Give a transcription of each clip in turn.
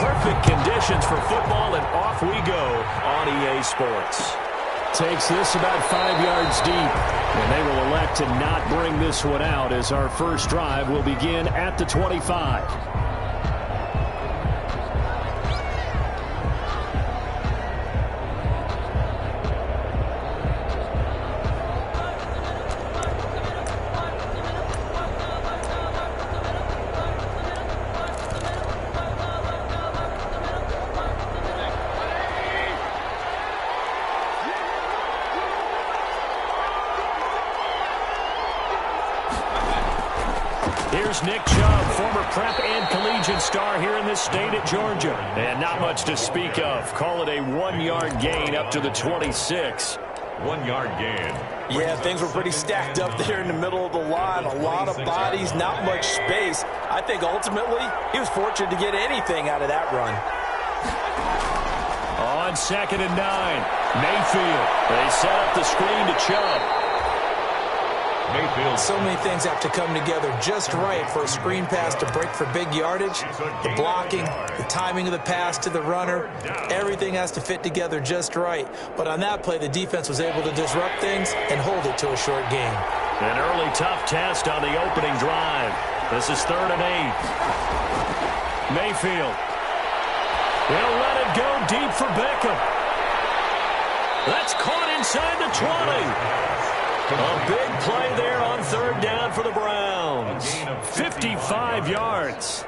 Perfect conditions for football, and off we go on EA Sports. Takes this about 5 yards deep, and they will elect to not bring this one out as our first drive will begin at the 25. Here's Nick Chubb, former prep and collegiate star here in this state at Georgia. And not much to speak of. Call it a 1-yard gain up to the 26. 1-yard gain. Yeah, things were pretty stacked up there in the middle of the line. A lot of bodies, not much space. I think ultimately he was fortunate to get anything out of that run. On 2nd and 9, Mayfield. They set up the screen to Chubb. Mayfield. So many things have to come together just right for a screen pass to break for big yardage. The blocking, the timing of the pass to the runner, everything has to fit together just right. But on that play, the defense was able to disrupt things and hold it to a short gain. An early tough test on the opening drive. This is 3rd and 8. Mayfield. They'll let it go deep for Beckham. That's caught inside the 20. A big play there on 3rd down for the Browns. 55 yards.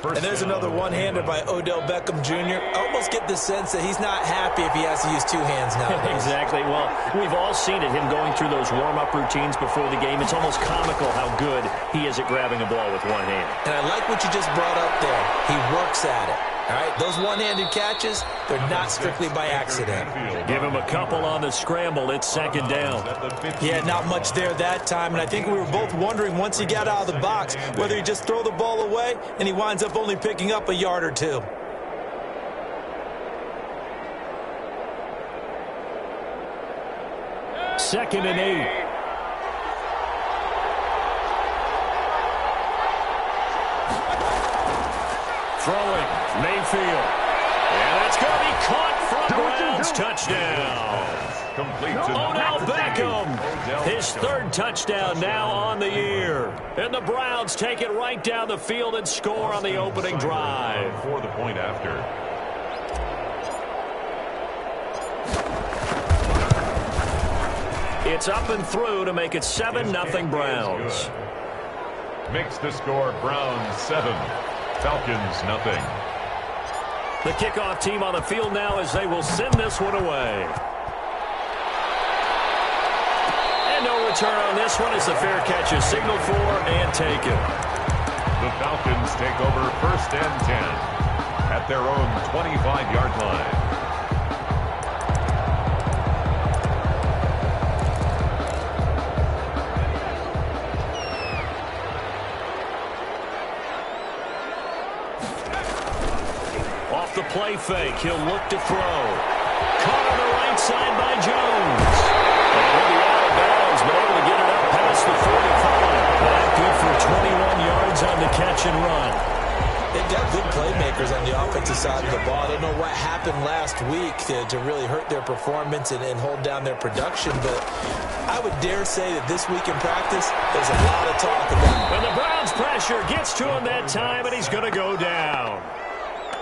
And there's another one-hander by Odell Beckham Jr. I almost get the sense that he's not happy if he has to use 2 hands now. Exactly. Well, we've all seen it, him going through those warm-up routines before the game. It's almost comical how good he is at grabbing a ball with one hand. And I like what you just brought up there. He works at it. All right, those one-handed catches, they're not strictly by accident. Give him a couple on the scramble. It's 2nd down. Yeah, not much there that time, and I think we were both wondering once he got out of the box whether he'd just throw the ball away and he winds up only picking up a yard or 2. Second and 8. Throwing, Mayfield. And that's going to be caught for Browns touchdown. Odell Beckham, his 3rd touchdown now on the year. And the Browns take it right down the field and score on the opening drive. For the point after. It's up and through to make it 7-0 Browns. Makes the score Browns 7. Falcons, nothing. The kickoff team on the field now as they will send this one away. And no return on this one as the fair catch is signaled for and taken. The Falcons take over 1st and 10 at their own 25-yard line. The play fake. He'll look to throw. Caught on the right side by Jones. And he'll be out of bounds, but able to get it up past the 45. That good for 21 yards on the catch and run. They've got good playmakers on the offensive side of the ball. I don't know what happened last week to really hurt their performance and hold down their production, but I would dare say that this week in practice, there's a lot of talk about. And the Browns pressure gets to him that time, and he's going to go down.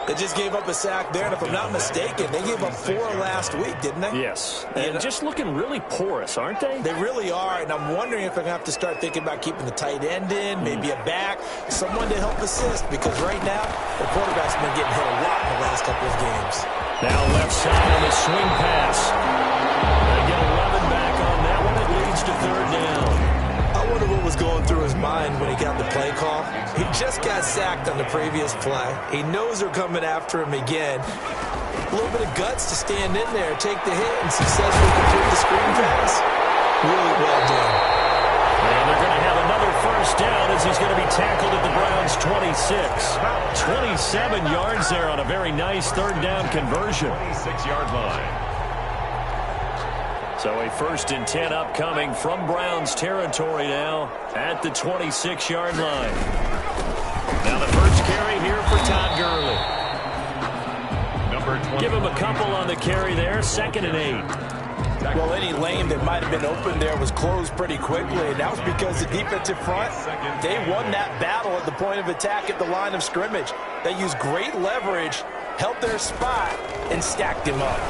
They just gave up a sack there, and if I'm not mistaken, they gave up 4 last week, didn't they? Yes. And just looking really porous, aren't they? They really are, and I'm wondering if I'm going to have to start thinking about keeping the tight end in, maybe a back, someone to help assist, because right now, the quarterback's been getting hit a lot in the last couple of games. Now left side on the swing pass. They get 11 back on that one. It leads to 3rd down. I wonder what was going through his mind when he got the play call. He just got sacked on the previous play. He knows they're coming after him again. A little bit of guts to stand in there, take the hit, and successfully complete the screen pass. Really well done. And they're going to have another 1st down as he's going to be tackled at the Browns' 26. 27 yards there on a very nice 3rd down conversion. 26-yard line. So a 1st and 10 upcoming from Browns territory now at the 26-yard line. Now the first carry here for Todd Gurley. a couple on the carry there. 2nd and 8. Well, any lane that might have been open there was closed pretty quickly, and that was because the defensive front, they won that battle at the point of attack at the line of scrimmage. They used great leverage, held their spot, and stacked him up.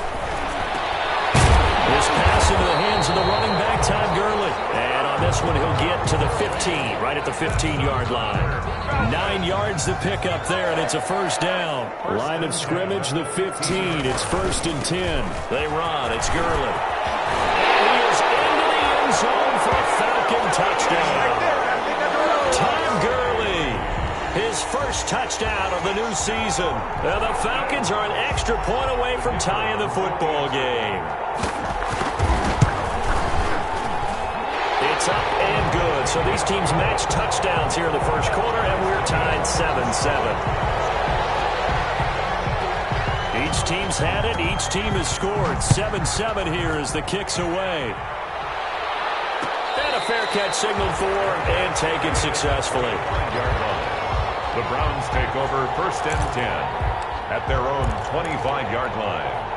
This pass into the hands of the running back, Todd Gurley. And on this one, he'll get to the 15, right at the 15-yard line. 9 yards to pick up there, and it's a first down. Line of scrimmage, the 15. It's 1st and 10. They run. It's Gurley. He is into the end zone for a Falcon touchdown. Todd Gurley, his first touchdown of the new season. And the Falcons are an extra point away from tying the football game. It's up and good. So these teams match touchdowns here in the first quarter, and we're tied 7-7. Each team's had it. Each team has scored. 7-7 here as the kick's away. And a fair catch signaled for and taken successfully. The Browns take over 1st and 10 at their own 25-yard line.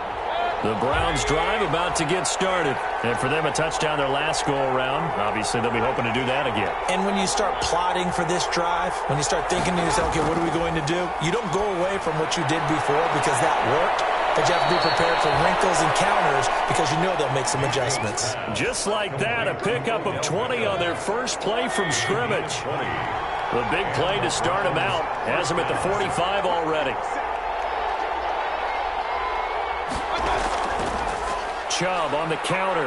The Browns drive about to get started. And for them, a touchdown their last go-around. Obviously, they'll be hoping to do that again. And when you start plotting for this drive, when you start thinking to yourself, okay, what are we going to do? You don't go away from what you did before because that worked. But you have to be prepared for wrinkles and counters because you know they'll make some adjustments. Just like that, a pickup of 20 on their first play from scrimmage. The big play to start him out. Has him at the 45 already. Chubb on the counter.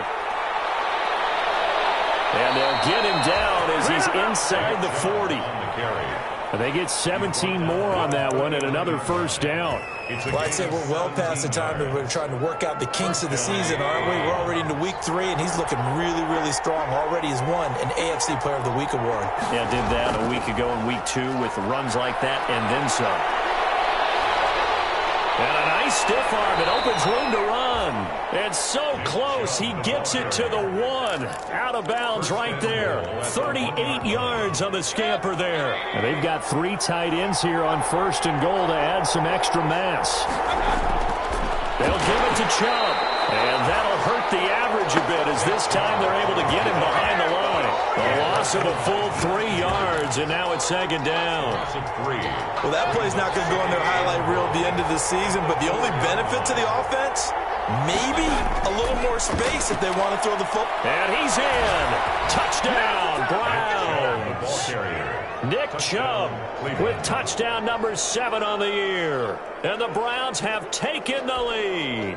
And they'll get him down as he's inside the 40. And they get 17 more on that one and another first down. Well, I'd say we're well past the time that we're trying to work out the kinks of the season, aren't we? We're already into week 3, and he's looking really, really strong. Already has won an AFC Player of the Week award. Yeah, did that a week ago in week 2 with runs like that and then some. And a nice stiff arm. It opens room to run. And so close, he gets it to the 1. Out of bounds right there. 38 yards on the scamper there. And they've got 3 tight ends here on 1st and goal to add some extra mass. They'll give it to Chubb. And that'll hurt the average a bit as this time they're able to get him behind the line. A loss of a full 3 yards, and now it's 2nd down. Well, that play's not going to go on their highlight reel at the end of the season, but the only benefit to the offense, maybe a little more space if they want to throw the football. And he's in. Touchdown, Browns. Nick Chubb with touchdown number 7 on the year. And the Browns have taken the lead.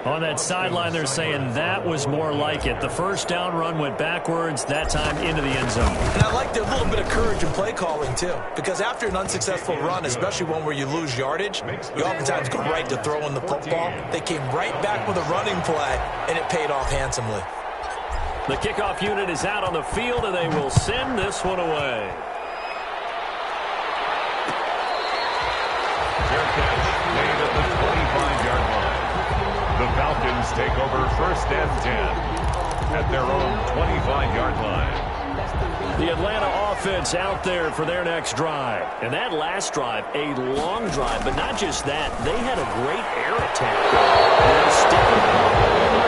On that sideline, they're saying that was more like it. The first down run went backwards, that time into the end zone. And I like a little bit of courage in play calling, too. Because after an unsuccessful run, especially one where you lose yardage, you oftentimes go right to throwing the football. They came right back with a running play, and it paid off handsomely. The kickoff unit is out on the field, and they will send this one away. Fair catch made at the 25-yard line. The Falcons take over 1st and 10 at their own 25-yard line. The Atlanta offense out there for their next drive. And that last drive, a long drive, but not just that. They had a great air attack.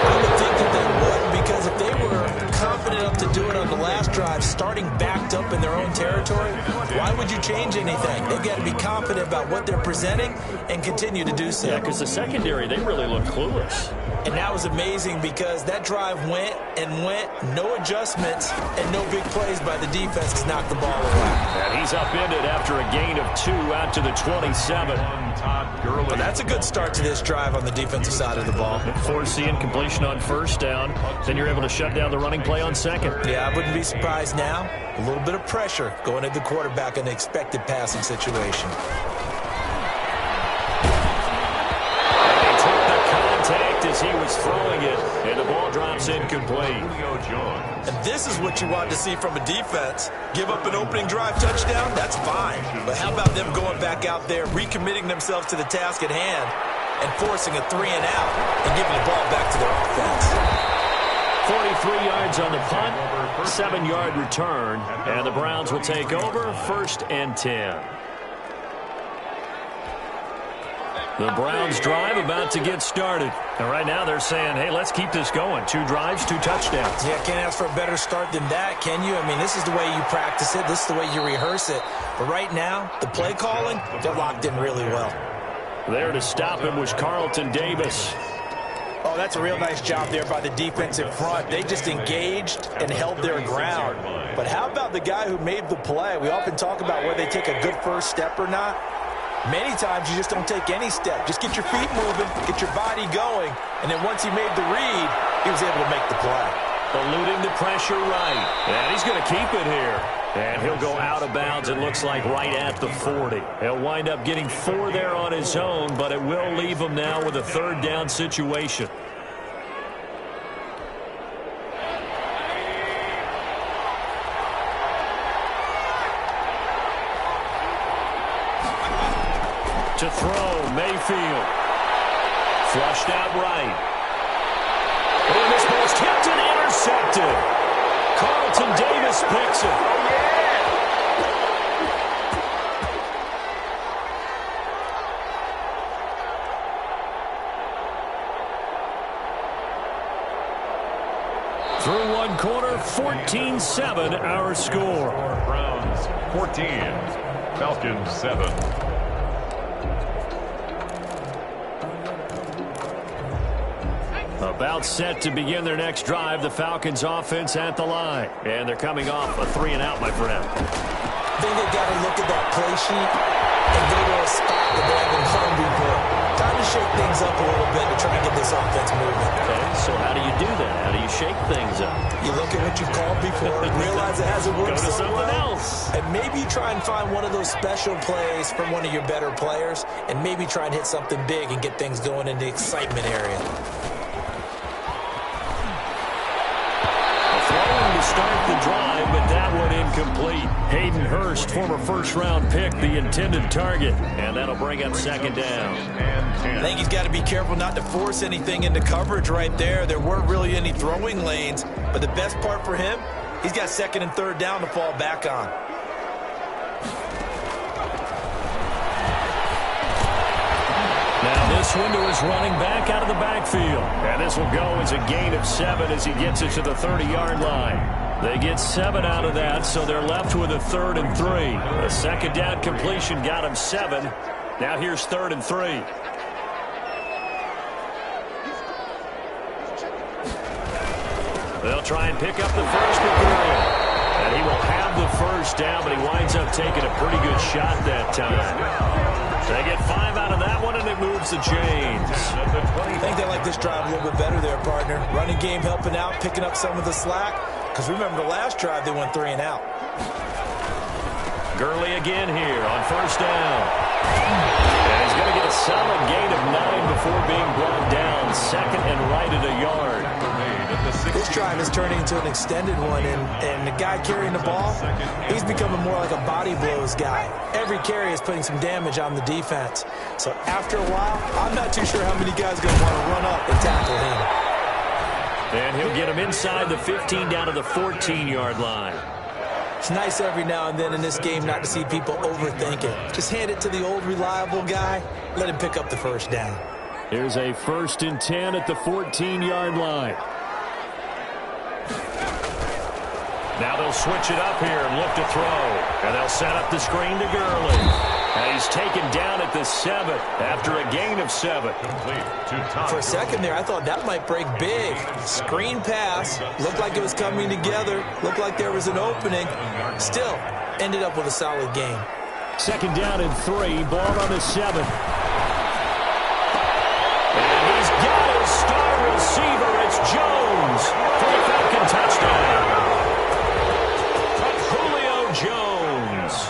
I would think that they would, because if they were confident enough to do it on the last drive, starting backed up in their own territory, why would you change anything? They've got to be confident about what they're presenting and continue to do so. Yeah, because the secondary, they really look clueless. And that was amazing because that drive went and went, no adjustments, and no big plays by the defense to knock the ball away. And he's upended after a gain of 2 out to the 27. But that's a good start to this drive on the defensive side of the ball. Force the incompletion on first down. Then you're able to shut down the running play on second. Yeah, I wouldn't be surprised now. A little bit of pressure going at the quarterback in the expected passing situation. As he was throwing it, and the ball drops incomplete. And this is what you want to see from a defense. Give up an opening drive touchdown, that's fine. But how about them going back out there, recommitting themselves to the task at hand, and forcing a 3 and out, and giving the ball back to their offense. 43 yards on the punt, 7-yard return, and the Browns will take over 1st and 10. The Browns drive about to get started. And right now they're saying, hey, let's keep this going. 2 drives, 2 touchdowns. Yeah, can't ask for a better start than that, can you? I mean, this is the way you practice it. This is the way you rehearse it. But right now, the play calling, they're locked in really well. There to stop him was Carlton Davis. Oh, that's a real nice job there by the defensive front. They just engaged and held their ground. But how about the guy who made the play? We often talk about whether they take a good first step or not. Many times you just don't take any step. Just get your feet moving, get your body going, and then once he made the read, he was able to make the play. Eluding the pressure right. And he's going to keep it here. And he'll go out of bounds, it looks like, right at the 40. He'll wind up getting 4 there on his own, but it will leave him now with a 3rd down situation. To throw, Mayfield. Flushed out right. And this ball's tipped and intercepted. Carlton Davis picks it. Through 1 quarter, 14-7 our score. Browns 14, Falcons 7. About set to begin their next drive, the Falcons offense at the line. And they're coming off a 3-and-out, my friend. I think they got to look at that play sheet and go to a spot that they haven't gone before. Time to shake things up a little bit to try and get this offense moving. Okay, so how do you do that? How do you shake things up? You look at what you've called before and realize it hasn't worked Go to so something well. else. And maybe you try and find one of those special plays from one of your better players and maybe try and hit something big and get things going in the excitement area. Start the drive, but that one incomplete. Hayden Hurst, former first-round pick, the intended target. And that'll bring up 2nd down. I think he's got to be careful not to force anything into coverage right there. There weren't really any throwing lanes, but the best part for him, he's got 2nd and 3rd down to fall back on. Now this window is running back out of the backfield. And this will go as a gain of 7 as he gets it to the 30-yard line. They get 7 out of that, so they're left with a 3rd and 3. A 2nd down completion got him 7. Now here's 3rd and 3. They'll try and pick up the first with Gurley. And he will have the 1st down, but he winds up taking a pretty good shot that time. They get 5 out of that one, and it moves the chains. I think they like this drive a little bit better there, partner. Running game helping out, picking up some of the slack. Because remember, the last drive, they went 3-and-out. Gurley again here on 1st down. And he's going to get a solid gain of 9 before being brought down. 2nd and right at a yard. This drive is turning into an extended one, and the guy carrying the ball, he's becoming more like a body blows guy. Every carry is putting some damage on the defense. So after a while, I'm not too sure how many guys are going to want to run up and tackle him. And he'll get him inside the 15 down to the 14-yard line. It's nice every now and then in this game not to see people overthink it. Just hand it to the old reliable guy, let him pick up the 1st down. Here's a 1st and 10 at the 14-yard line. Now they'll switch it up here and look to throw. And they'll set up the screen to Gurley. And he's taken down at the 7 after a gain of 7. For a second there, I thought that might break big. Screen pass. Looked like it was coming together. Looked like there was an opening. Still, ended up with a solid game. 2nd down and 3. Ball on the 7. And he's got his star receiver. It's Jones for the Falcon touchdown. Jones,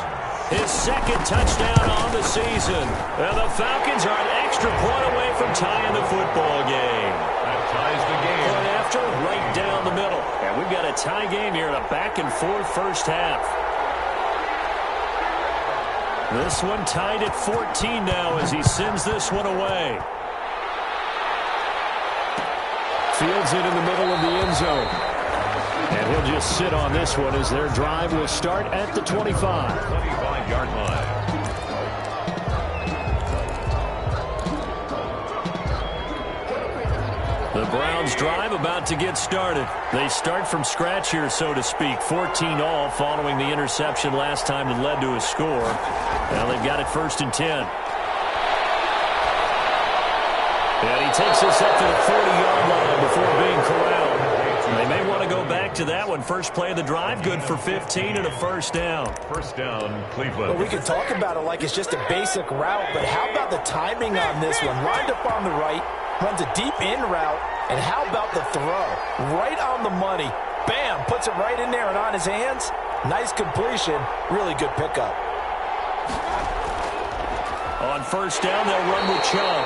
his 2nd touchdown on the season. And the Falcons are an extra point away from tying the football game. That ties the game. Point after, right down the middle. And we've got a tie game here in a back-and-forth first half. This one tied at 14 now as he sends this one away. Fields it in the middle of the end zone. And he'll just sit on this one as their drive will start at the 25. 25-yard line. Browns drive about to get started. They start from scratch here, so to speak. 14 all following the interception last time that led to a score. Now they've got it 1st and 10. And he takes us up to the 40-yard line before being corralled. They may want to go back to that one. First play of the drive, good for 15 and a first down. First down, Cleveland. Well, we can talk about it like it's just a basic route, but how about the timing on this one? Lined up on the right, runs a deep in route, and how about the throw? Right on the money. Bam, puts it right in there and on his hands. Nice completion, really good pickup. On first down, they'll run with Chubb.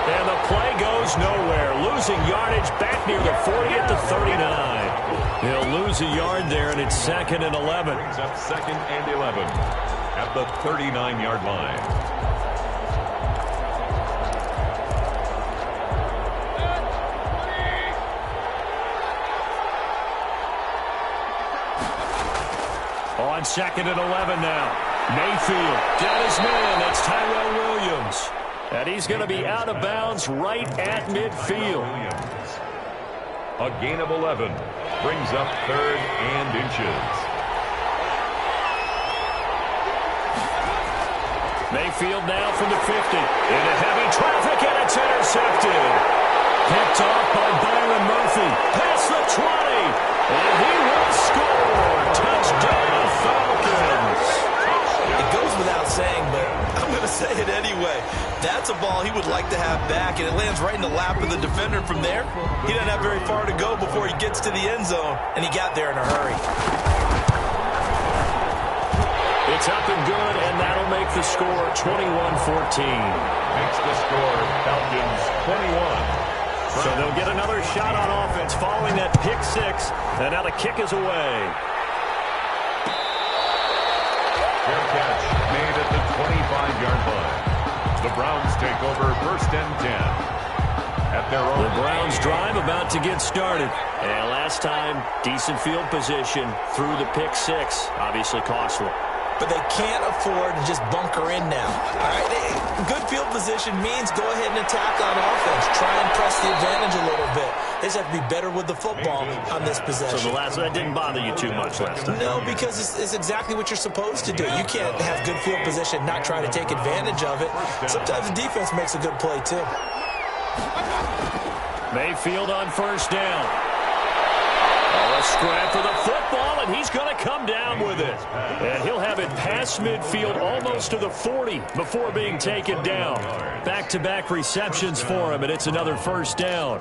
And the play goes nowhere. Losing yardage back near the 40 at the 39. He'll lose a yard there, and it's 2nd and 11. Brings up 2nd and 11 at the 39-yard line. On 2nd and 11 now. Mayfield, got his man. That's Tyrell Williams. And he's going to be out of bounds right at midfield. A gain of 11 brings up 3rd and inches. Mayfield now from the 50. Into heavy traffic, and it's intercepted. Picked off by Byron Murphy. Past the 20. And he will score. Touchdown, Falcons. It goes without saying, but I'm going to say it anyway. That's a ball he would like to have back, and it lands right in the lap of the defender from there. He doesn't have very far to go before he gets to the end zone, and he got there in a hurry. It's up and good, and that'll make the score 21-14. Makes the score Falcons 21. So they'll get another shot on offense following that pick six, and now the kick is away. Fair catch made at the 25-yard line. The Browns take over 1st and 10. At their own. The Browns drive about to get started. And last time, decent field position through the pick six. Obviously costly. But they can't afford to just bunker in now. All right, good field position means go ahead and attack on offense. Try and press the advantage a little bit. They just have to be better with the football on this possession. So that didn't bother you too much last time? No, because it's exactly what you're supposed to do. You can't have good field position, not try to take advantage of it. Sometimes the defense makes a good play, too. Mayfield on first down. A scrap for the football, and he's going to come down with it. And he'll have it past midfield almost to the 40 before being taken down. Back-to-back receptions for him, and it's another first down.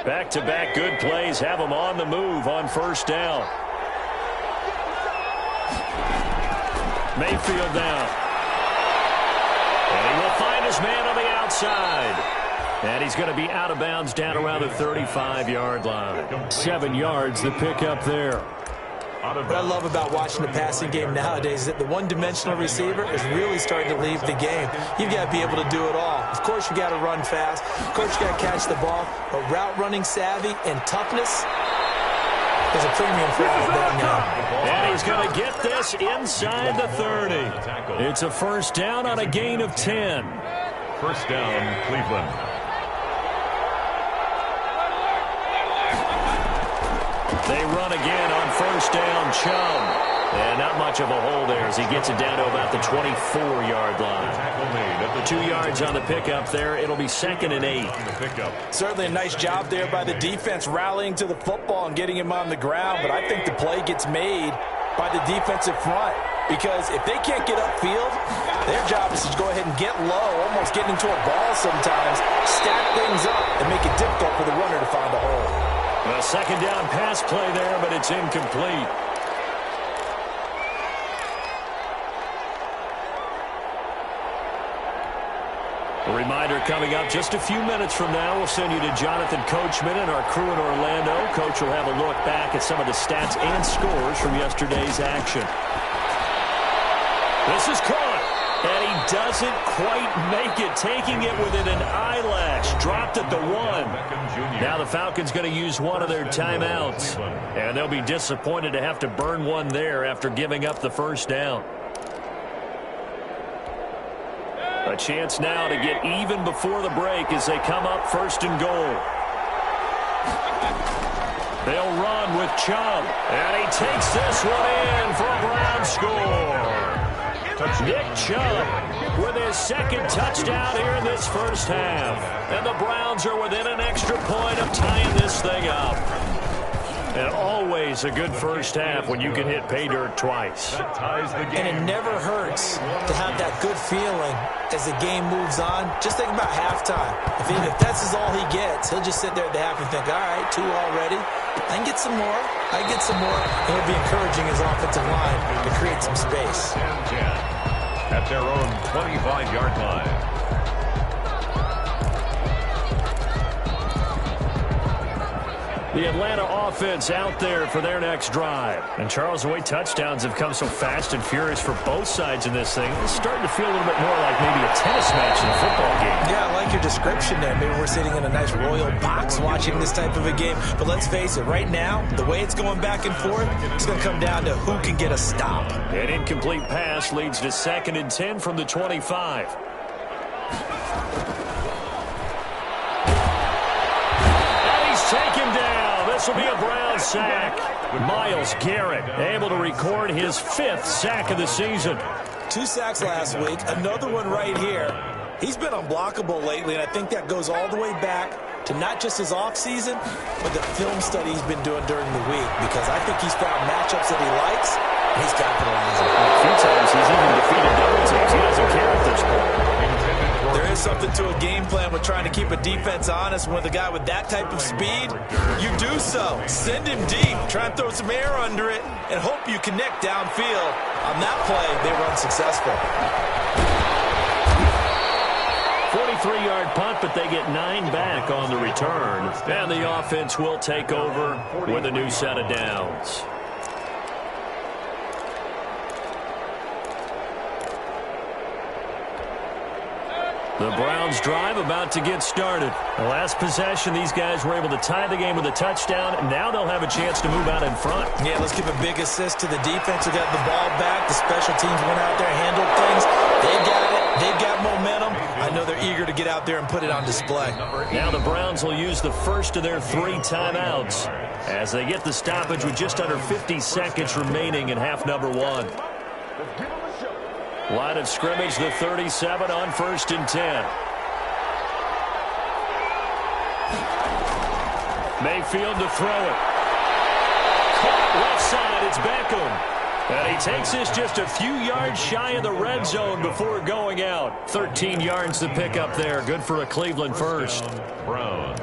Back-to-back good plays have him on the move on first down. Mayfield now. And he will find his man on the outside. And he's going to be out of bounds down around the 35-yard line. 7 yards, the pickup there. What I love about watching the passing game nowadays is that the one-dimensional receiver is really starting to leave the game. You've got to be able to do it all. Of course, you got to run fast. Of course, you got to catch the ball. But route running savvy and toughness is a premium for all of them now. And he's going to get this inside the 30. It's a first down on a gain of 10. First down, Cleveland. They run again on first down, Chubb. And not much of a hole there as he gets it down to about the 24-yard line. 2 yards on the pickup there. It'll be 2nd and 8. Certainly a nice job there by the defense rallying to the football and getting him on the ground. But I think the play gets made by the defensive front. Because if they can't get upfield, their job is to go ahead and get low, almost get into a ball sometimes, stack things up, and make it difficult for the runner to find a hole. A second down pass play there, but it's incomplete. A reminder coming up just a few minutes from now. We'll send you to Jonathan Coachman and our crew in Orlando. Coach will have a look back at some of the stats and scores from yesterday's action. This is caught. And he doesn't quite make it, taking it within an eyelash. Dropped at the 1. Now the Falcons going to use one of their timeouts. And they'll be disappointed to have to burn one there after giving up the first down. A chance now to get even before the break as they come up 1st and goal. They'll run with Chubb. And he takes this one in for a Browns score. Nick Chubb with his second touchdown here in this first half. And the Browns are within an extra point of tying this thing up. And always a good first half when you can hit pay dirt twice. And it never hurts to have that good feeling as the game moves on. Just think about halftime. If that's all he gets, he'll just sit there at the half and think, all right, 2 already. I can get some more. I can get some more. And he'll be encouraging his offensive line to create some space. 10 at their own 25-yard line. The Atlanta offense out there for their next drive. And Charles, the way touchdowns have come so fast and furious for both sides in this thing, it's starting to feel a little bit more like maybe a tennis match in a football game. Yeah, I like your description there. Maybe we're sitting in a nice royal box watching this type of a game. But let's face it, right now, the way it's going back and forth, it's going to come down to who can get a stop. An incomplete pass leads to 2nd and 10 from the 25. Take him down. This will be a Brown sack. Myles Garrett able to record his 5th sack of the season. 2 sacks last week. Another one right here. He's been unblockable lately, and I think that goes all the way back to not just his offseason, but the film study he's been doing during the week, because I think he's found matchups that he likes, and he's capitalizing. A few times he's even defeated double teams. He doesn't care at this point. There is something to a game plan with trying to keep a defense honest. With a guy with that type of speed, you do so. Send him deep. Try and throw some air under it and hope you connect downfield. On that play, they were unsuccessful. 43-yard punt, but they get 9 back on the return. And the offense will take over with a new set of downs. The Browns drive about to get started. The last possession, these guys were able to tie the game with a touchdown. Now they'll have a chance to move out in front. Yeah, let's give a big assist to the defense who got the ball back. The special teams went out there and handled things. They got it. They've got momentum. I know they're eager to get out there and put it on display. Now the Browns will use the first of their 3 timeouts as they get the stoppage with just under 50 seconds remaining in half number 1. Line of scrimmage, the 37 on 1st and 10. Mayfield to throw it. Caught left side, it's Beckham. And he takes this just a few yards shy of the red zone before going out. 13 yards to pick up there. Good for a Cleveland first. Browns.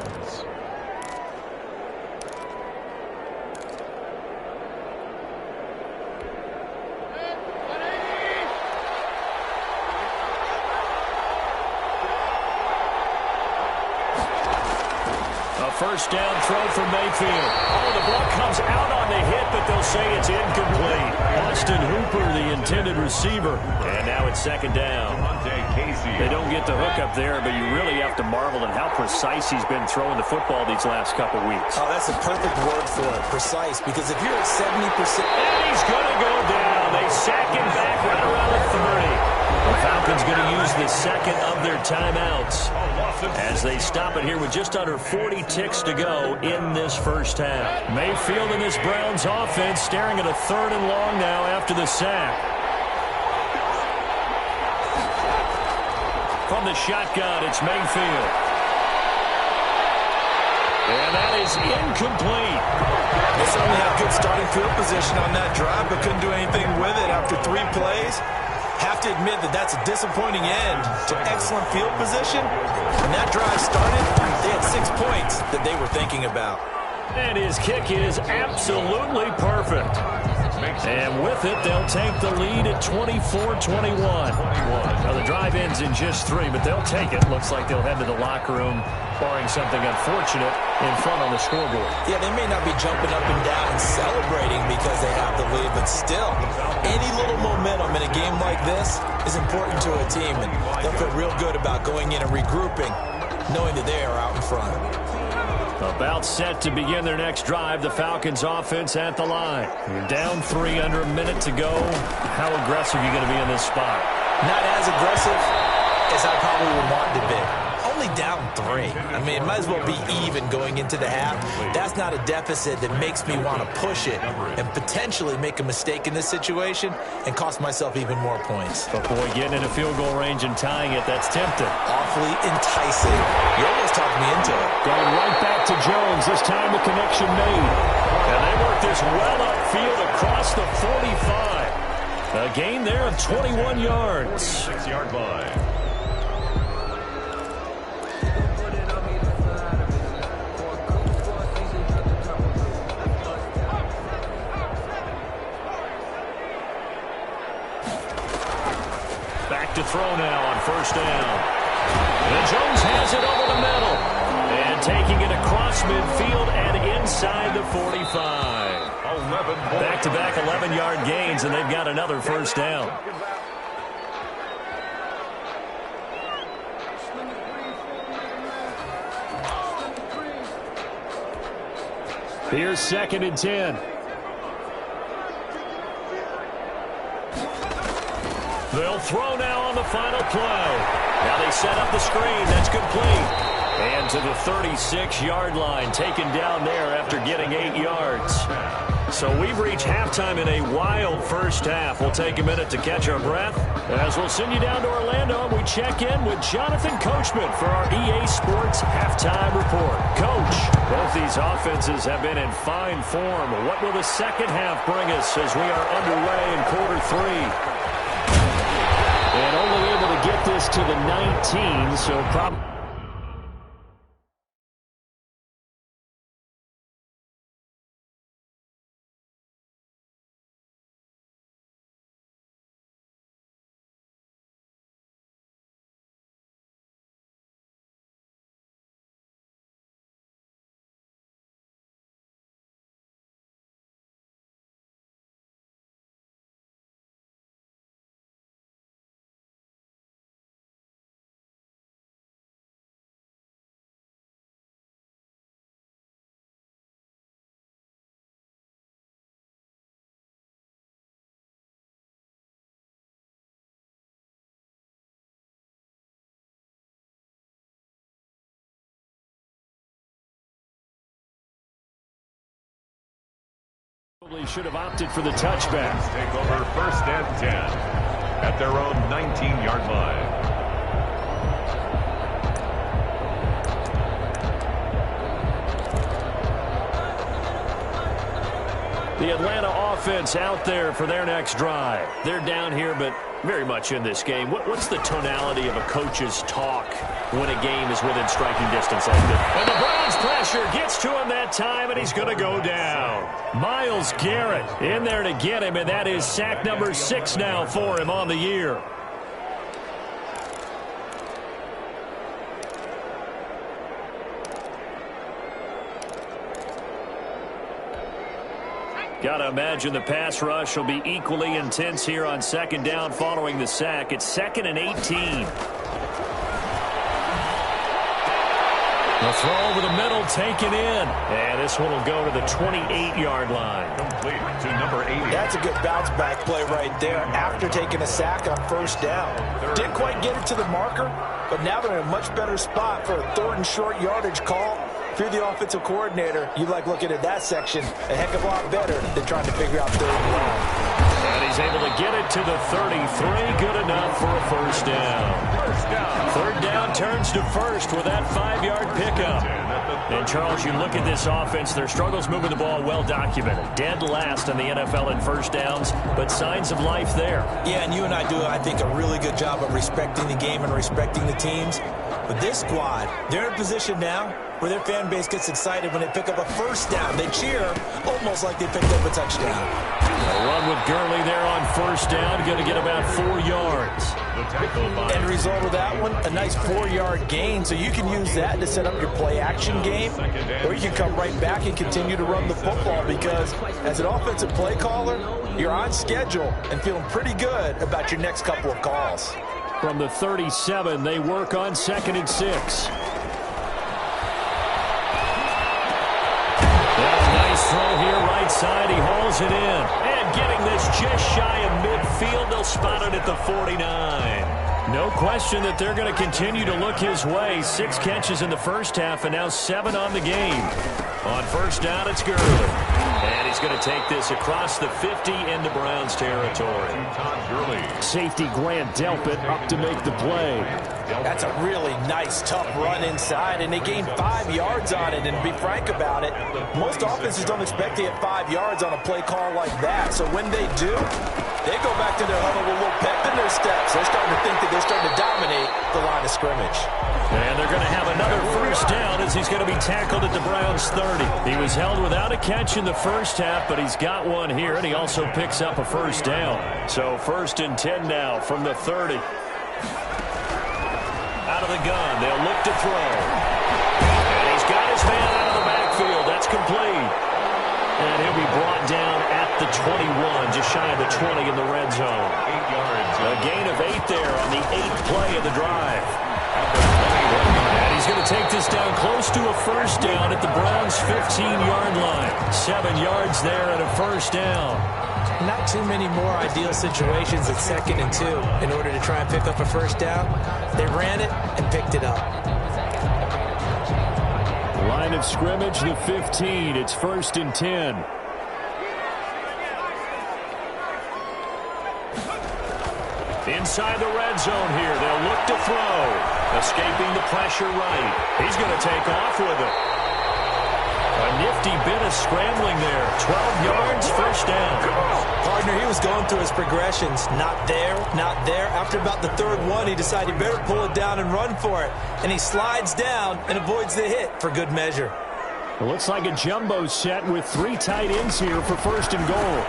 First down throw for Mayfield. Oh, the ball comes out on the hit, but they'll say it's incomplete. Austin Hooper, the intended receiver. And now it's 2nd down. They don't get the hook up there, but you really have to marvel at how precise he's been throwing the football these last couple weeks. Oh, that's a perfect word for it, precise, because if you're at 70%... And he's going to go down. They sack him back right around the 30. The Falcons going to use the 2nd of their timeouts as they stop it here with just under 40 ticks to go in this first half. Mayfield and this Browns offense staring at a 3rd and long now after the sack. From the shotgun, it's Mayfield. And that is incomplete. They certainly had good starting field position on that drive, but couldn't do anything with it after 3 plays. Have to admit that that's a disappointing end to excellent field position. When that drive started, they had 6 points that they were thinking about. And his kick is absolutely perfect. And with it, they'll take the lead at 24-21. Now, the drive ends in just 3, but they'll take it. Looks like they'll head to the locker room, barring something unfortunate, in front on the scoreboard. Yeah, they may not be jumping up and down and celebrating because they have the lead, but still, any little momentum in a game like this is important to a team, and they'll feel real good about going in and regrouping, knowing that they are out in front. About set to begin their next drive, the Falcons offense at the line. You're down 3 under a minute to go. How aggressive are you going to be in this spot? Not as aggressive as I probably would want to be. only down 3. I mean, it might as well be even going into the half. That's not a deficit that makes me want to push it and potentially make a mistake in this situation and cost myself even more points. But boy, getting in a field goal range and tying it, that's tempting. Awfully enticing. You almost talked me into it. Going right back to Jones. This time the connection made. And they work this well upfield across the 45. A gain there of 21 yards. 6-yard line. Back to throw now on first down. And Jones has it over the middle. And taking it across midfield and inside the 45. Back-to-back 11-yard gains, and they've got another first down. Here's 2nd and 10. They'll throw now on the final play. Now they set up the screen. That's complete. And to the 36-yard line, taken down there after getting 8 yards. So we've reached halftime in a wild first half. We'll take a minute to catch our breath as we'll send you down to Orlando and we check in with Jonathan Coachman for our EA Sports Halftime Report. Coach, both these offenses have been in fine form. What will the second half bring us as we are underway in quarter 3? And only able to get this to the 19, so probably... should have opted for the touchback. Take over 1st and 10 at their own 19-yard line. The Atlanta offense out there for their next drive. They're down here, but very much in this game. What's the tonality of a coach's talk when a game is within striking distance like this? And the Browns pressure gets to him that time, and he's going to go down. Myles Garrett in there to get him, and that is sack number 6 now for him on the year. Got to imagine the pass rush will be equally intense here on 2nd down following the sack. It's 2nd and 18. The throw over the middle, taken in. And this one will go to the 28-yard line. Complete to number 80. That's a good bounce-back play right there after taking a sack on 1st down. Didn't quite get it to the marker, but now they're in a much better spot for a 3rd and short yardage call. If you're the offensive coordinator, you like looking at that section a heck of a lot better than trying to figure out 3rd and long. And he's able to get it to the 33. Good enough for a first down. 3rd down turns to 1st with that 5-yard pickup. And, Charles, you look at this offense, their struggles moving the ball well documented. Dead last in the NFL in first downs, but signs of life there. Yeah, and you and I do, I think, a really good job of respecting the game and respecting the teams. But this squad, they're in a position now where their fan base gets excited when they pick up a first down. They cheer almost like they picked up a touchdown. A run with Gurley there on first down, going to get about 4 yards. End result of that one, a nice 4-yard gain, so you can use that to set up your play-action game, or you can come right back and continue to run the football because as an offensive play caller, you're on schedule and feeling pretty good about your next couple of calls. From the 37, they work on 2nd and 6. Nice throw here, right side. He hauls it in. And getting this just shy of midfield. They'll spot it at the 49. No question that they're going to continue to look his way. 6 catches in the first half and now 7 on the game. On first down, it's Gurley. And he's going to take this across the 50 into Browns territory. Safety Grant Delpit up to make the play. That's a really nice, tough run inside, and they gained 5 yards on it. And to be frank about it, most offenses don't expect to get 5 yards on a play call like that. So when they do, they go back to their huddle with a little pep in their steps. They're starting to think that they're starting to dominate the line of scrimmage. And they're going to have another first down as he's going to be tackled at the Browns 30. He was held without a catch in the first half, but he's got one here, and he also picks up a first down. So 1st and 10 now from the 30. Out of the gun, they'll look to throw. And he's got his man out of the backfield. That's complete. And he'll be brought down at the 21, just shy of the 20 in the red zone. 8 yards. A gain of 8 there on the 8th play of the drive. And he's going to take this down close to a first down at the Browns' 15-yard line. 7 yards there and a first down. Not too many more ideal situations at 2nd and 2 in order to try and pick up a first down. They ran it and picked it up. Line of scrimmage, the 15. It's 1st and 10. Inside the red zone here, they'll look to throw. Escaping the pressure right. He's going to take off with it. A nifty bit of scrambling there. 12 yards, first down. Partner, he was going through his progressions. Not there, not there. After about the 3rd one, he decided he better pull it down and run for it. And he slides down and avoids the hit for good measure. It looks like a jumbo set with 3 tight ends here for 1st and goal.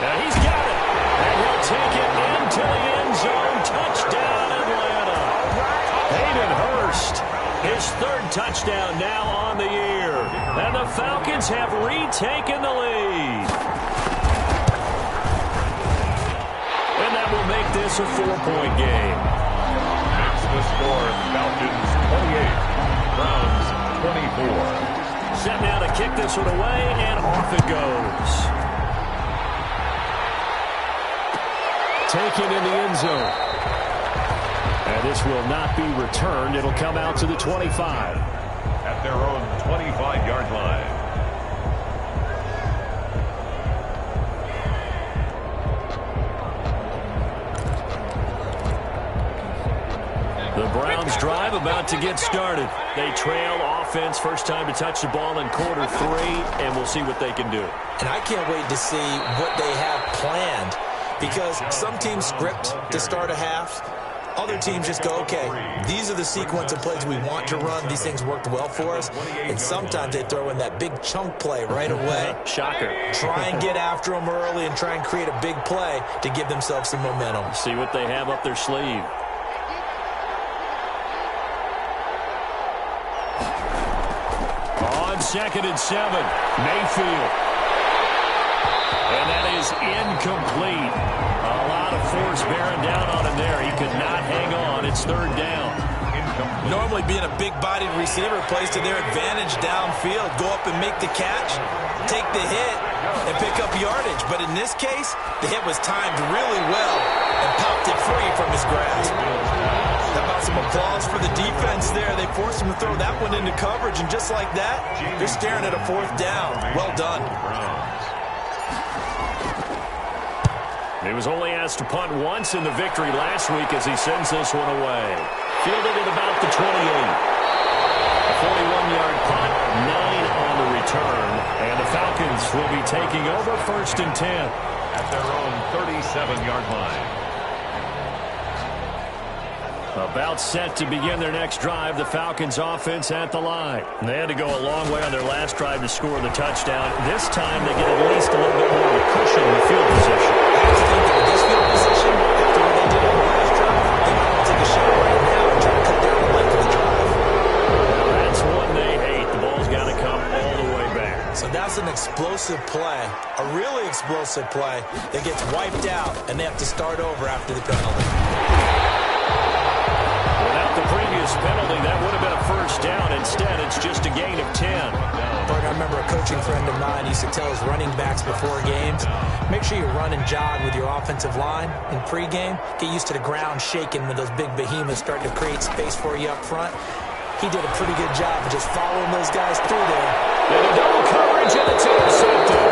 Now he's got it. And he'll take it into the end zone. Touchdown, Atlanta. Hayden Hurst, his 3rd touchdown now on the year. And the Falcons have retaken the lead. And that will make this a 4-point game. That's the score. Falcons 28, Browns 24. Set now to kick this one away, and off it goes. Taken in the end zone. And this will not be returned. It'll come out to the 25. At their own 25-yard line. The Browns drive about to get started. They trail offense, first time to touch the ball in quarter 3, and we'll see what they can do. And I can't wait to see what they have planned, because some teams script to start a half. Other teams just go, okay, these are the sequence of plays we want to run. These things worked well for us. And sometimes they throw in that big chunk play right away. Shocker. Try and get after them early and try and create a big play to give themselves some momentum. See what they have up their sleeve. On 2nd and 7, Mayfield. And that is incomplete. A lot of force bearing down on him there. He could not hang on. It's 3rd down. Normally being a big-bodied receiver plays to their advantage downfield. Go up and make the catch, take the hit, and pick up yardage. But in this case, the hit was timed really well and popped it free from his grasp. How about some applause for the defense there? They forced him to throw that one into coverage, and just like that, they're staring at a 4th down. Well done. He was only asked to punt once in the victory last week as he sends this one away. Fielded at about the 28. A 41-yard punt, 9 on the return. And the Falcons will be taking over 1st and 10. At their own 37-yard line. About set to begin their next drive, the Falcons offense at the line. They had to go a long way on their last drive to score the touchdown. This time they get at least a little bit more of a cushion in the field position. I was thinking with this field position, after what they did on the last drive, they might want to take a shot right now and try to cut down the length of the drive. That's one they hate. The ball's got to come all the way back. So that's an explosive play, a really explosive play that gets wiped out, and they have to start over after the penalty. Without the previous penalty, that would have been a first down. Instead, it's just a gain of 10. But I remember a coaching friend of mine used to tell his running backs before games, make sure you run and jog with your offensive line in pregame. Get used to the ground shaking when those big behemoths start to create space for you up front. He did a pretty good job of just following those guys through there. And a double coverage, and it's intercepted.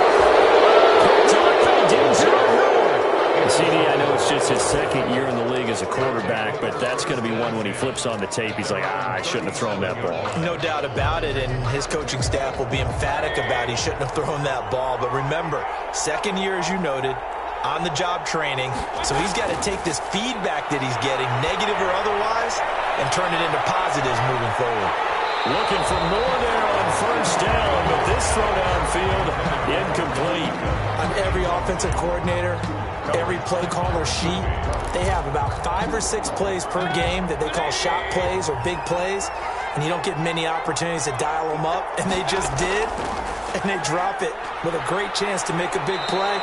Picked up by Denzel Ward. CD, I know it's just his second year in the league as a quarterback, but that's going to be one when he flips on the tape. He's like, I shouldn't have thrown that ball. No doubt about it, and his coaching staff will be emphatic about he shouldn't have thrown that ball. But remember, second year, as you noted, on-the-job training, so he's got to take this feedback that he's getting, negative or otherwise, and turn it into positives moving forward. Looking for more there on first down, but this throw downfield, incomplete. On every offensive coordinator, every play caller sheet, they have about 5 or 6 plays per game that they call shot plays or big plays, and you don't get many opportunities to dial them up, and they just did, and they drop it with a great chance to make a big play.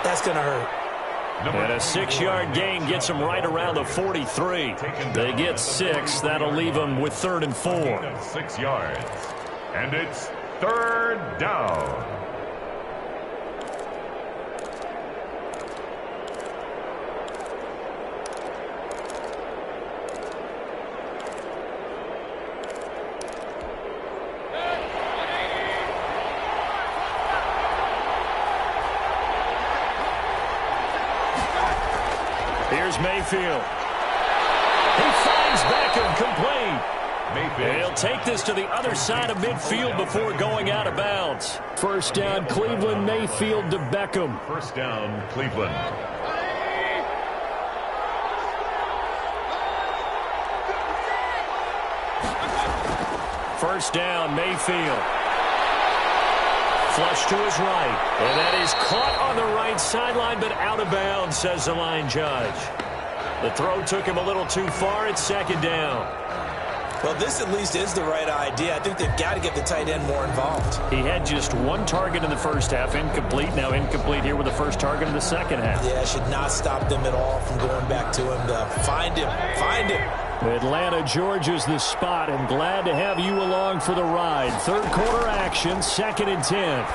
That's going to hurt. And a 6-yard gain gets them right around the 43. They get 6. That'll leave them with 3rd and 4. 6 yards. And it's 3rd down. Here's Mayfield. He finds Beckham complete. Mayfield. He'll take this to the other side of midfield before going out of bounds. First down, Cleveland, Mayfield to Beckham. First down, Cleveland. First down, Mayfield. Flush to his right. And that is caught on the right sideline, but out of bounds, says the line judge. The throw took him a little too far. It's 2nd down. Well, this at least is the right idea. I think they've got to get the tight end more involved. He had just 1 target in the first half, incomplete. Now incomplete here with the first target in the second half. Yeah, it should not stop them at all from going back to him to find him. Find him. Atlanta, Georgia's the spot, and glad to have you along for the ride. 3rd quarter action, 2nd and 10.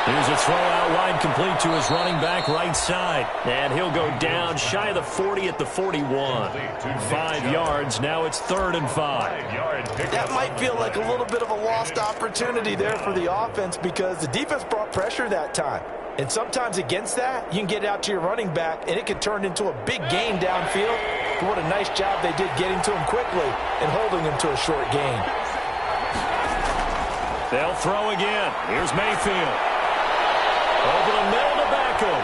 Here's a throw out wide, complete to his running back right side. And he'll go down shy of the 40 at the 41. 5 yards. Now it's 3rd and 5. That might feel like a little bit of a lost opportunity there for the offense because the defense brought pressure that time. And sometimes against that, you can get out to your running back, and it can turn into a big gain downfield. But what a nice job they did getting to him quickly and holding him to a short gain. They'll throw again. Here's Mayfield. Over the middle to Beckham.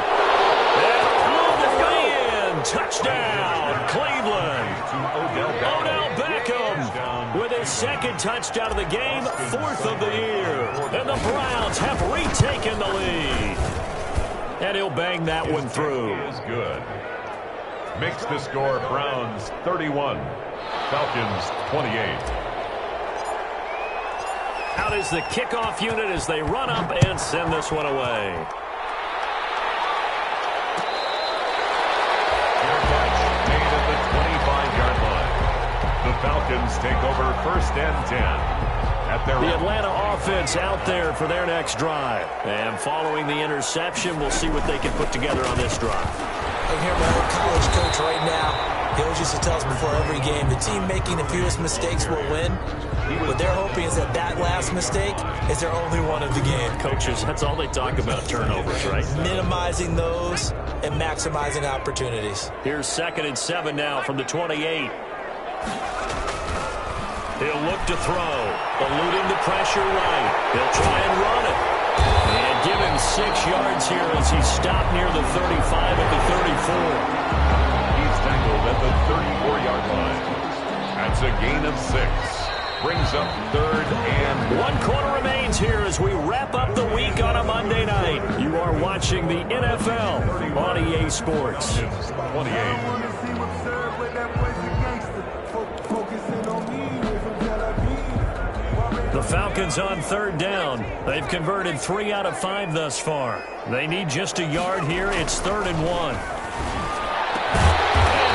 And all the way in. Touchdown, Cleveland. Odell Beckham with his 2nd touchdown of the game, 4th of the year. And the Browns have retaken the lead. And he'll bang that one through. Is good. Makes the score Browns 31, Falcons 28. Out is the kickoff unit as they run up and send this one away. Made at the 25-yard line. The Falcons take over 1st and 10. At their the Atlanta offense out there for their next drive. And following the interception, we'll see what they can put together on this drive. I hear my old college coach right now. He always used to tell us before every game, the team making the fewest mistakes will win. What they're hoping is that that last mistake is their only one of the game. Coaches, that's all they talk about, turnovers, right? Minimizing those and maximizing opportunities. Here's 2nd and 7 now from the 28. He'll look to throw. Eluding the pressure right. He'll try and run it. And give him 6 yards here as he stopped near the 35 at the 34. He's tackled at the 34-yard line. That's a gain of 6. Brings up 3rd and 1 quarter remains here as we wrap up the week on a Monday night. You are watching the NFL on EA Sports. 28. The Falcons on 3rd down. They've converted 3 out of 5 thus far. They need just a yard here. It's 3rd and 1. And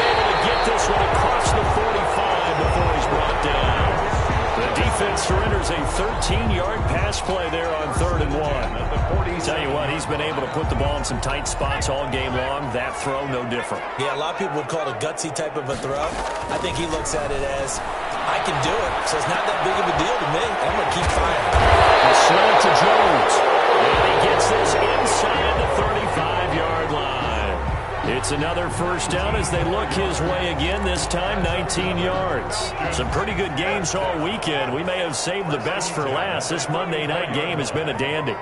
able to get this one across the 45 before he's brought down. The defense surrenders a 13-yard pass play there on 3rd and 1. Tell you what, he's been able to put the ball in some tight spots all game long. That throw, no different. Yeah, a lot of people would call it a gutsy type of a throw. I think he looks at it as, I can do it, so it's not that big of a deal to me. I'm going to keep firing. A slant to Jones. And he gets this inside the 35-yard line. It's another first down as they look his way again, this time 19 yards. Some pretty good games all weekend. We may have saved the best for last. This Monday night game has been a dandy.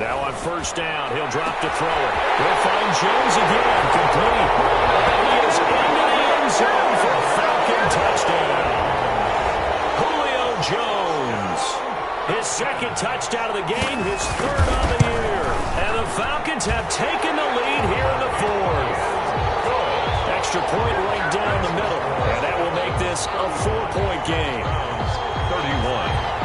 Now on first down, he'll drop to throw it. We'll find Jones again, complete. And he is into the end zone for a Falcon touchdown. Julio Jones, his second touchdown of the game, his 3rd on the year. And the Falcons have taken the lead here in the 4th. Extra point right down the middle. And that will make this a 4-point game. 31.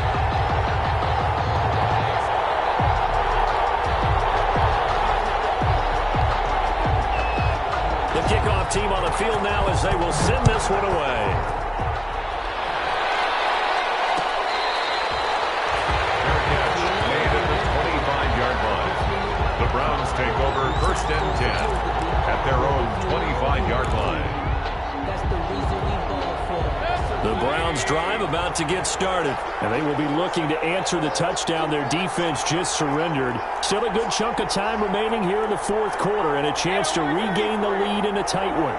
The kickoff team on the field now as they will send this one away. Made at the 25-yard line. The Browns take over 1st and 10 at their own 25-yard line. The Browns drive about to get started, and they will be looking to answer the touchdown their defense just surrendered. Still a good chunk of time remaining here in the 4th quarter and a chance to regain the lead in a tight one.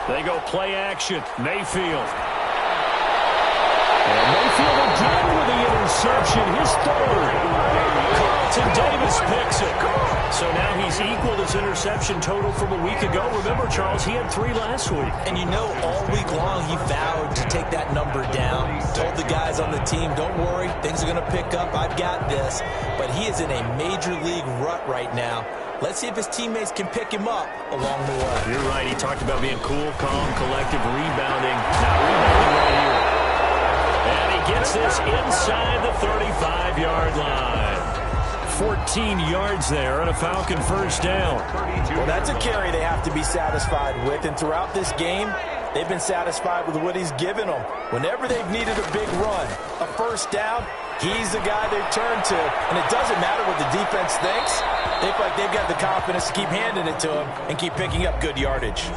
They go play action. Mayfield. And Mayfield again with the interception, his 3rd. Carlton Davis picks it. So now he's equaled his interception total from a week ago. Remember, Charles, he had 3 last week. And you know, all week long he vowed to take that number down. Told the guys on the team, don't worry, things are going to pick up. I've got this. But he is in a major league rut right now. Let's see if his teammates can pick him up along the way. You're right. He talked about being cool, calm, collective, rebounding. Not rebounding right here. And he gets this inside the 35-yard line. 14 yards there and a Falcon first down. Well, that's a carry they have to be satisfied with. And throughout this game, they've been satisfied with what he's given them. Whenever they've needed a big run, a first down, he's the guy they turn to. And it doesn't matter what the defense thinks. They feel like they've got the confidence to keep handing it to him and keep picking up good yardage.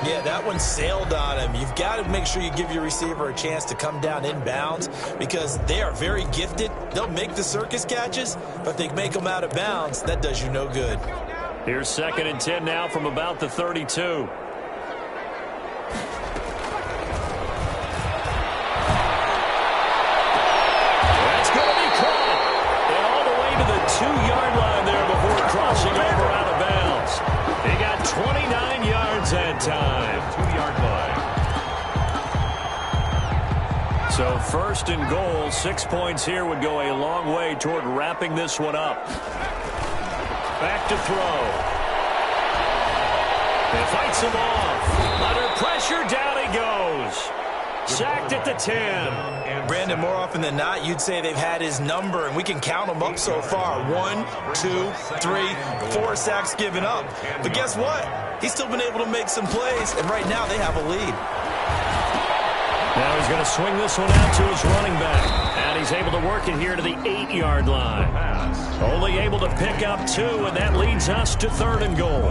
Yeah, that one sailed on him. You've got to make sure you give your receiver a chance to come down inbounds because they are very gifted. They'll make the circus catches, but if they make them out of bounds, that does you no good. Here's 2nd and 10 now from about the 32. That's going to be caught. And all the way to the 2-yard line there before crossing over out of bounds. He got 29 yards that time. 2-yard line. So 1st and goal, 6 points here would go a long way toward wrapping this one up. Back to throw. He fights him off. Under pressure, down he goes. Sacked at the 10. Brandon, more often than not, you'd say they've had his number, and we can count them up so far. 1, 2, 3, 4 sacks given up. But guess what? He's still been able to make some plays, and right now they have a lead. Now he's going to swing this one out to his running back. And he's able to work it here to the 8-yard line. Only able to pick up 2, and that leads us to 3rd and goal.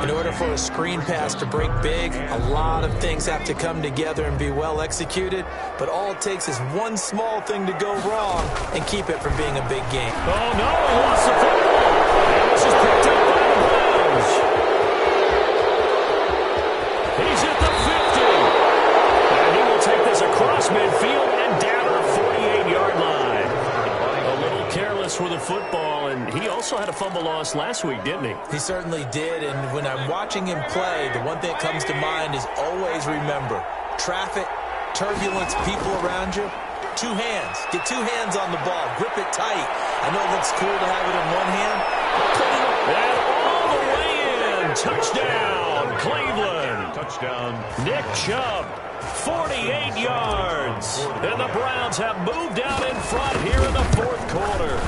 In order for a screen pass to break big, a lot of things have to come together and be well executed. But all it takes is one small thing to go wrong and keep it from being a big game. Oh, no, he lost the football. And this is picked up by the Browns. He's at the 50. And he will take this across midfield and down to the 48-yard line. A little careless with the football, and he also had a fumble loss last week, didn't he? He certainly did, and when I'm watching him play, the one thing that comes to mind is always remember, traffic, turbulence, people around you, 2 hands. Get 2 hands on the ball. Grip it tight. I know it looks cool to have it in one hand. And all the way in. Touchdown, Cleveland. Touchdown. Nick Chubb, 48 yards. And the Browns have moved out in front here in the 4th quarter.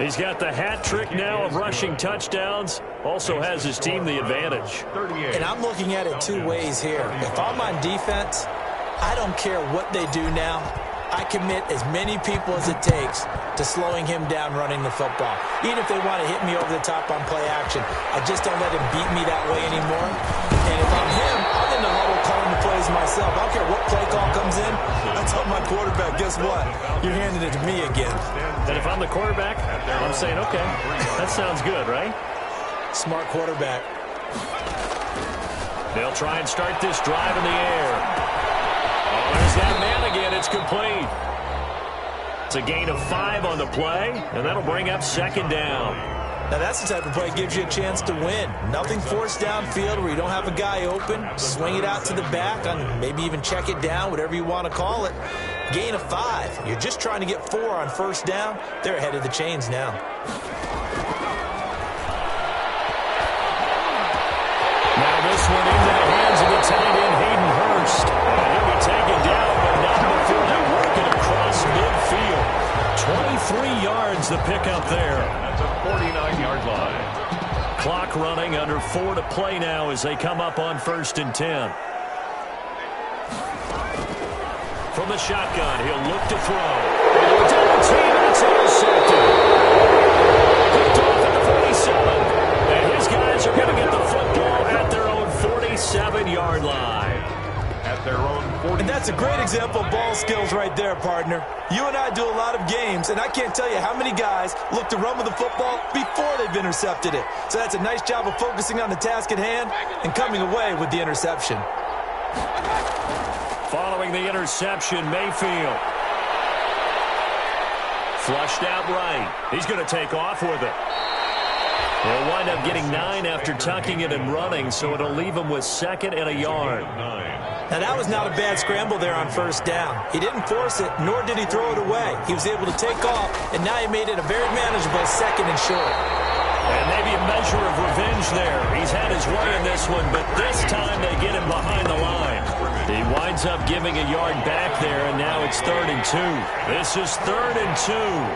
He's got the hat trick now of rushing touchdowns. Also has his team the advantage. And I'm looking at it two ways here. If I'm on defense, I don't care what they do now. I commit as many people as it takes to slowing him down running the football. Even if they want to hit me over the top on play action, I just don't let him beat me that way anymore. And if I'm him, I'm in the huddle calling the plays myself. I don't care what play call comes in. I tell my quarterback, guess what? You're handing it to me again. And if I'm the quarterback, I'm saying, okay, that sounds good, right? Smart quarterback. They'll try and start this drive in the air. Oh, there's that man again. It's complete. It's a gain of 5 on the play, and that'll bring up second down. Now, that's the type of play that gives you a chance to win. Nothing forced downfield where you don't have a guy open. Swing it out to the back, and maybe even check it down, whatever you want to call it. Gain of 5. You're just trying to get 4 on first down. They're ahead of the chains now. Now this one into the hands of the tight end, Hayden Hurst. And he'll be taken down, but not before they work it across midfield. 23 yards the pickup there. That's a 49-yard line. Clock running, under 4 to play now as they come up on 1st and 10. From the shotgun, he'll look to throw. Double team, and it's intercepted. Picked off at the 47. And his guys are going to get the football at their own 47-yard line. At their own 40. And that's a great example of ball skills right there, partner. You and I do a lot of games, and I can't tell you how many guys look to run with the football before they've intercepted it. So that's a nice job of focusing on the task at hand and coming away with the interception. Following the interception, Mayfield. Flushed out right. He's going to take off with it. He'll wind up getting 9 after tucking it and running, so it'll leave him with 2nd and a yard. Now, that was not a bad scramble there on first down. He didn't force it, nor did he throw it away. He was able to take off, and now he made it a very manageable 2nd and short. And maybe a measure of revenge there. He's had his way in this one, but this time they get him behind the line. He winds up giving a yard back there, and now it's 3rd and 2. This is 3rd and 2.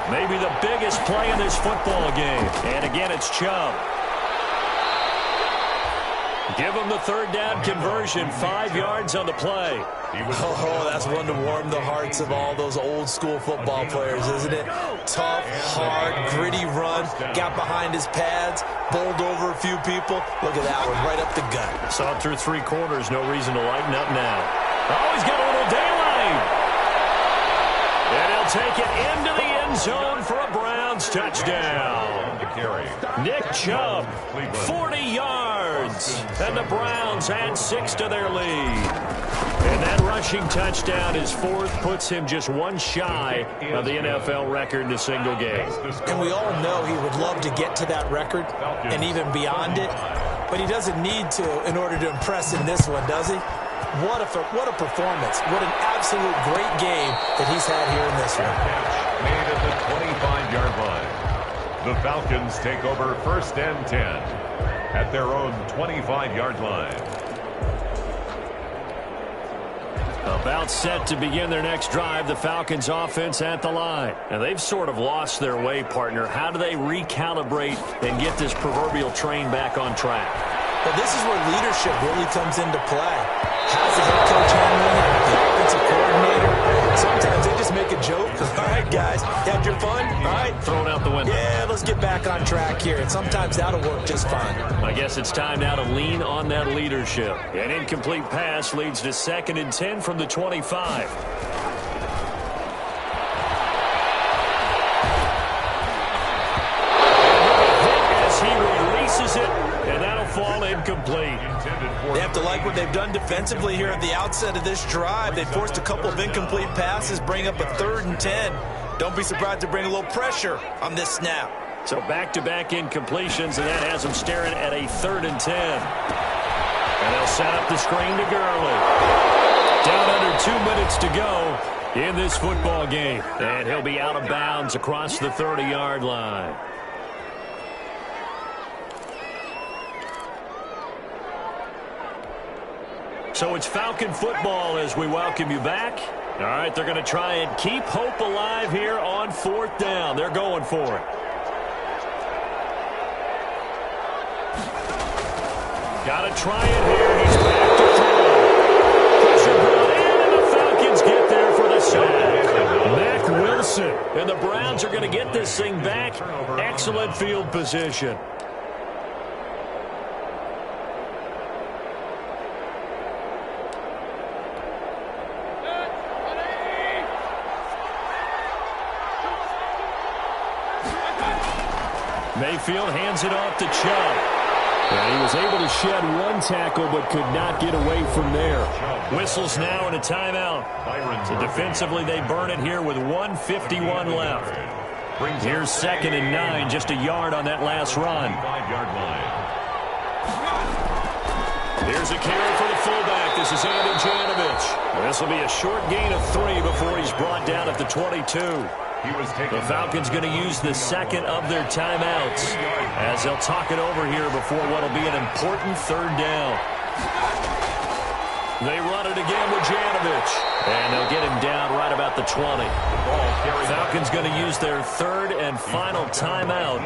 Maybe the biggest play in this football game. And again, it's Chubb. Give him the 3rd down conversion, 5 yards on the play. Oh, that's one to warm the hearts of all those old school football players, isn't it? Tough, hard, gritty run, got behind his pads, bowled over a few people. Look at that one, right up the gut. Saw it through 3 quarters, no reason to lighten up now. Oh, he's got a little daylight. And he'll take it into the end zone for a Browns touchdown. Nick Chubb, 40 yards. And the Browns add 6 to their lead. And that rushing touchdown is 4th, puts him just 1 shy of the NFL record in a single game. And we all know he would love to get to that record and even beyond it, but he doesn't need to in order to impress in this one, does he? What a performance. What an absolute great game that he's had here in this one. Made at the 25-yard line. The Falcons take over 1st and 10 at their own 25-yard line. About set to begin their next drive, the Falcons offense at the line. And they've sort of lost their way, partner. How do they recalibrate and get this proverbial train back on track? Well, this is where leadership really comes into play. How's the head coach handling it? The offensive coordinator? Sometimes they just make a joke. All right, guys, had your fun? All right. Throw it out the window. Yeah, let's get back on track here. And sometimes that'll work just fine. I guess it's time now to lean on that leadership. An incomplete pass leads to 2nd and 10 from the 25. As he releases it, and that'll fall incomplete. They have to like what they've done defensively here at the outset of this drive. They forced a couple of incomplete passes, bring up a 3rd and 10. Don't be surprised to bring a little pressure on this snap. So back-to-back incompletions, and that has them staring at a 3rd and 10. And they'll set up the screen to Gurley. Down under 2 minutes to go in this football game. And he'll be out of bounds across the 30-yard line. So it's Falcon football as we welcome you back. All right, they're going to try and keep hope alive here on 4th down. They're going for it. Got to try it here. He's back to throw. Pressure brought in, and the Falcons get there for the sack. Mack Wilson. And the Browns are going to get this thing back. Excellent field position. Mayfield hands it off to Chubb. And he was able to shed one tackle but could not get away from there. Whistles now and a timeout. So defensively they burn it here with 1:51 left. Here's 2nd and 9, just a yard on that last run. Here's a carry for the fullback. This is Andy Janovich. This will be a short gain of 3 before he's brought down at the 22. The Falcons going to use the second of their timeouts as they'll talk it over here before what will be an important 3rd down. They run it again with Janovich, and they'll get him down right about the 20. Falcons going to use their 3rd and final timeout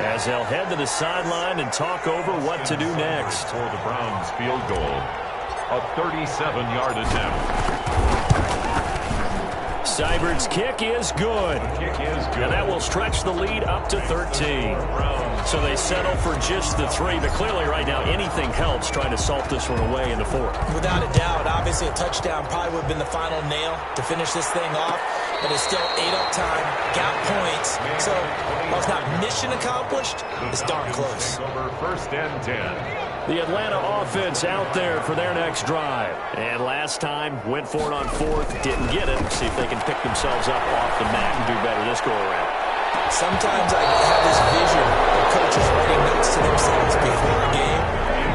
as they'll head to the sideline and talk over what to do next. For the Browns field goal, a 37-yard attempt. Seibert's kick is good. And that will stretch the lead up to 13. So they settle for just the 3. But clearly right now anything helps trying to salt this one away in the 4th. Without a doubt, obviously a touchdown probably would have been the final nail to finish this thing off. But it's still ate up time, got points. So while it's not mission accomplished, it's darn close. 1st and 10. The Atlanta offense out there for their next drive. And last time, went for it on 4th, didn't get it. See if they can pick themselves up off the mat and do better this go-around. Sometimes I have this vision of coaches writing notes to themselves before a game.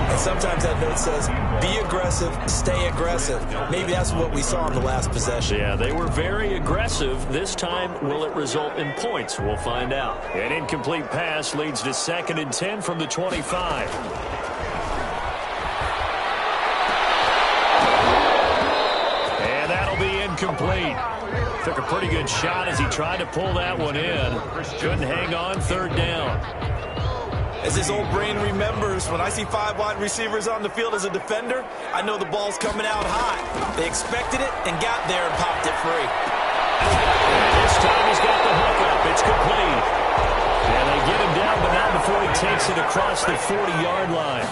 And sometimes that note says, be aggressive, stay aggressive. Maybe that's what we saw in the last possession. Yeah, they were very aggressive. This time, will it result in points? We'll find out. An incomplete pass leads to 2nd and 10 from the 25. Complete. Took a pretty good shot as he tried to pull that one in. Couldn't hang on 3rd down. As his old brain remembers, when I see 5 wide receivers on the field as a defender, I know the ball's coming out hot. They expected it and got there and popped it free. This time he's got the hook up. It's complete. And they get him down, but not before he takes it across the 40-yard line.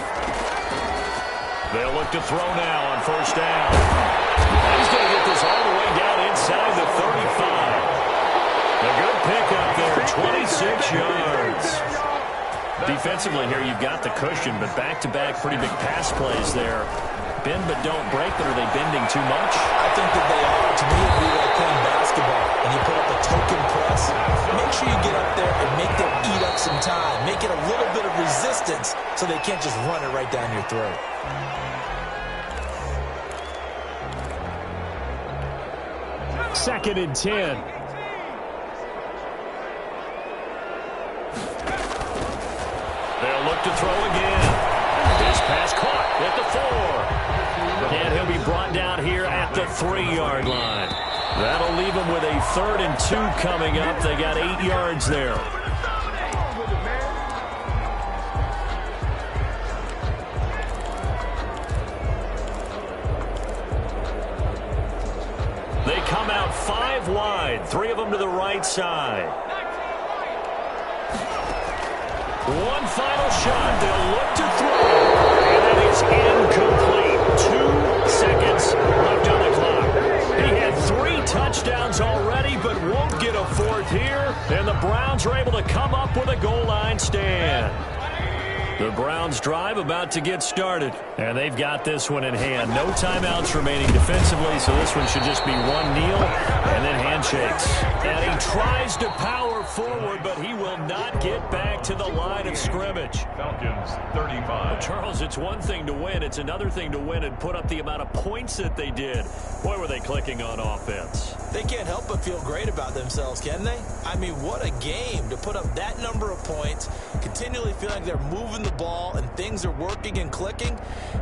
They'll look to throw now on 1st down. He's going to get this all the way down inside the 35. A good pickup there, 26 yards. Defensively here, you've got the cushion, but back-to-back pretty big pass plays there. Bend but don't break, but are they bending too much? I think that they are. To me, it'd be like playing basketball, and you put up a token press. Make sure you get up there and make them eat up some time. Make it a little bit of resistance so they can't just run it right down your throat. Second and 10. They'll look to throw again. This pass caught at the 4. And he'll be brought down here at the 3-yard line. That'll leave him with a 3rd and 2 coming up. They got 8 yards there. They come out 5 wide, 3 of them to the right side. One final shot. They'll look to throw. And that is incomplete. 2 seconds left on the clock. He had 3 touchdowns already, but won't get a 4th here. And the Browns are able to come up with a goal line stand. The Browns drive about to get started, and they've got this one in hand. No timeouts remaining defensively, so this one should just be one kneel and then handshakes. And he tries to power forward, but he will not get back to the line of scrimmage. Falcons 35. Charles, it's one thing to win. It's another thing to win and put up the amount of points that they did. Boy, were they clicking on offense. They can't help but feel great about themselves, can they? I mean, what a game to put up that number of points, continually feel like they're moving the ball and things are working and clicking.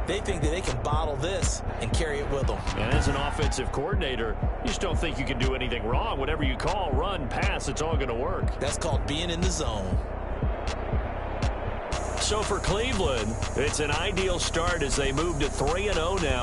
They think that they can bottle this and carry it with them. And as an offensive coordinator, you just don't think you can do anything wrong. Whatever you call, run, pass, it's all going to work. That's called being in the zone. So for Cleveland, it's an ideal start as they move to 3-0 now.